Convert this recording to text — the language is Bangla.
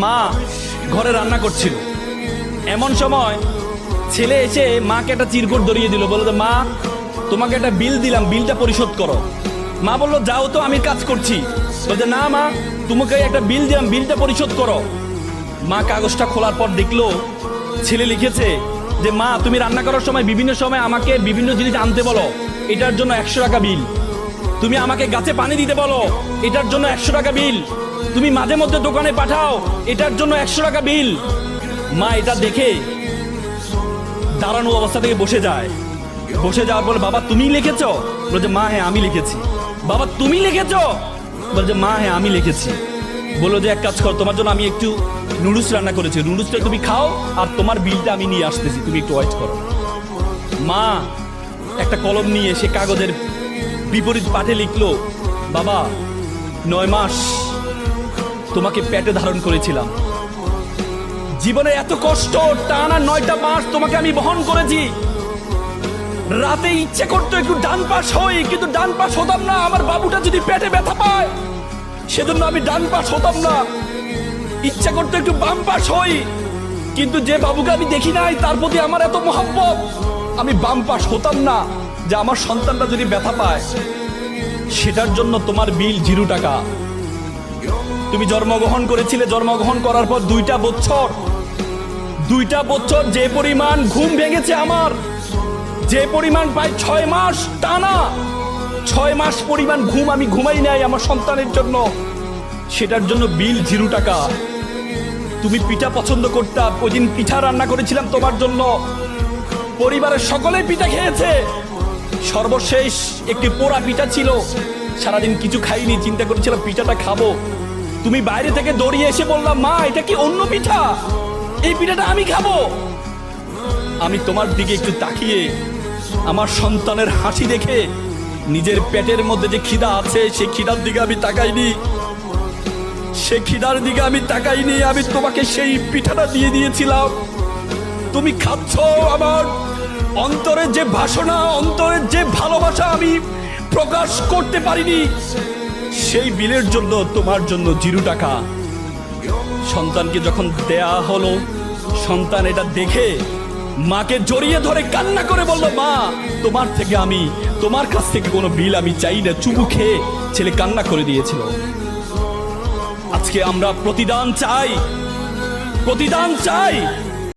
মা ঘরে রান্না করছিল, এমন সময় ছেলে এসে মাকে একটা চিরকুট ধরিয়ে দিল, বললো মা তোমাকে একটা বিল দিলাম, বিলটা পরিশোধ করো। মা বললো যাও তো, আমি কাজ করছি। বলছে না মা, তোমাকে একটা বিল দিলাম, বিলটা পরিশোধ করো। মা কাগজটা খোলার পর দেখলো ছেলে লিখেছে যে মা তুমি রান্না করার সময় বিভিন্ন সময় আমাকে বিভিন্ন জিনিস আনতে বলো, এটার জন্য 100 টাকা বিল। তুমি আমাকে গাছে পানি দিতে বলো, এটার জন্য 100 টাকা বিল। তুমি মাঝে মধ্যে দোকানে পাঠাও, এটার জন্য 100 টাকা বিল। মা এটা দেখে দাঁড়ানো অবস্থা থেকে বসে যায়। বসে যাওয়ার পর বাবা তুমি লিখেছো? বলছে মা হ্যাঁ আমি লিখেছি। বাবা তুমি লিখেছো? বলছে মা হ্যাঁ আমি লিখেছি। বললো যে এক কাজ করো, তোমার জন্য আমি একটু নুডলস রান্না করেছি, নুডলসটা তুমি খাও, আর তোমার বিলটা আমি নিয়ে আসতেছি, তুমি একটু ওয়েট করো। মা একটা কলম নিয়ে সে কাগজের বিপরীত পাঠে লিখলো, বাবা 9 মাস তোমাকে পেটে ধারণ করেছিলাম, জীবনে এত কষ্ট, টানা 9টা মাস তোমাকে আমি বহন করেছি। রাতে ইচ্ছে করতো একটু ডান পাশ হই, কিন্তু ডান পাশ হতাম না। আমার বাবুটা যদি পেটে ব্যথা পায় সেজন্য আমি ডান পাশ হতাম না। ইচ্ছা করতো একটু বাম পাশ হই, কিন্তু যে বাবুকে আমি দেখি নাই তার প্রতি আমার এত মহব্বত, আমি বাম পাশ হতাম না, যে আমার সন্তানটা যদি ব্যথা পায়। সেটার জন্য তোমার বিল 0 টাকা। তুমি জন্মগ্রহণ করেছিলে, জন্মগ্রহণ করার পর 2টা বছর যে পরিমাণ ঘুম ভেঙেছে আমার, যে পরিমাণ প্রায় 6 মাস টানা, 6 মাস পরিমাণ ঘুম আমি ঘুমাই নাই আমার সন্তানের জন্য, সেটার জন্য বিল 0 টাকা। তুমি পিঠা পছন্দ করতা, ওই দিন পিঠা রান্না করেছিলাম তোমার জন্য, পরিবারের সকলে পিঠা খেয়েছে। সর্বশেষ একটি পোড়া পিঠা ছিল, সারাদিন কিছু খাইনি, চিন্তা করেছিলাম পিঠাটা খাবো। তুমি বাইরে থেকে দৌড়িয়ে এসে বললাম মা এটা কি অন্য পিঠা, এই পিঠাটা আমি খাবো। আমি তোমার দিকে একটু তাকিয়ে আমার সন্তানের হাসি দেখে নিজের পেটের মধ্যে যে খিদা আছে সেই খিদার দিকে আমি তাকাইনি, সে খিদার দিকে আমি তাকাইনি, আমি তোমাকে সেই পিঠাটা দিয়ে দিয়েছিলাম। তুমি খাচ্ছ, আমার অন্তরের যে বাসনা, অন্তরের যে ভালোবাসা আমি প্রকাশ করতে পারিনি, সেই বিলের জন্য তোমার জন্য 0 টাকা। সন্তানকে যখন দেয়া হলো, সন্তান এটা দেখে মাকে জড়িয়ে ধরে কান্না করে বলল মা তোমার কাছ থেকে কোনো বিল আমি চাই না। চুমু খেয়ে ছেলে কান্না করে দিয়েছিল। আজকে আমরা প্রতিদান চাই।